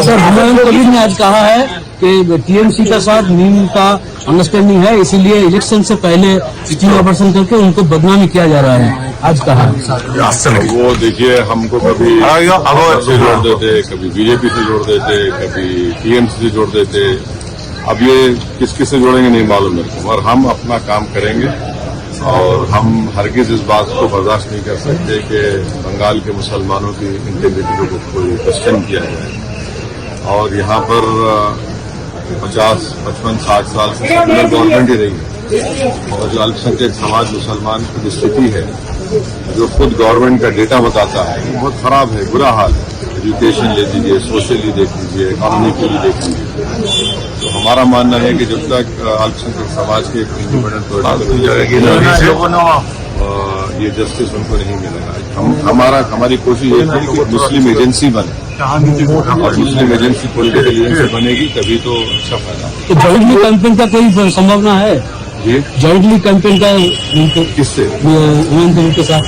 Sir, Humayun Kabir ने आज कहा है कि टीएमसी का साथ नीम का अंडरस्टैंडिंग है, इसीलिए इलेक्शन से पहले चिट्ठी ऑपरेशन करके उनको बदनामी किया जा रहा है। आज कहा वो देखिए, हमको कभी से जोड़ देते, कभी बीजेपी से जोड़ देते, कभी टीएमसी से जोड़ देते। अब ये किस से जोड़ेंगे नहीं मालूम मेरे को, और हम अपना काम करेंगे। और हम हरगिज इस बात को बर्दाश्त नहीं कर सकते कि बंगाल के मुसलमानों की इंटीग्रिटी को कोई क्वेश्चन किया जाए। और यहाँ पर 50, 55, 60 साल से सेकुलर गवर्नमेंट ही रही है, और जो अल्पसंख्यक समाज मुसलमान की स्थिति है, जो खुद गवर्नमेंट का डेटा बताता है, वो बहुत खराब है, बुरा हाल है। एजुकेशन ले लीजिए, सोशली देख लीजिए, इकोनॉमिकली देख लीजिए। तो हमारा मानना है कि जब तक अल्पसंख्यक समाज के एक इंडिपेंडेंट ये जस्टिस उनको नहीं मिलेगा। हमारी कोशिश ये है कि मुस्लिम एजेंसी बने, और मुस्लिम एजेंसी पॉलिटिकल एजेंसी बनेगी तभी तो अच्छा फायदा। तो जॉइंटली कैंपेन का कोई संभावना है? ये जॉइंटली कैंपेन का किससे? हेमंत कबीर के साथ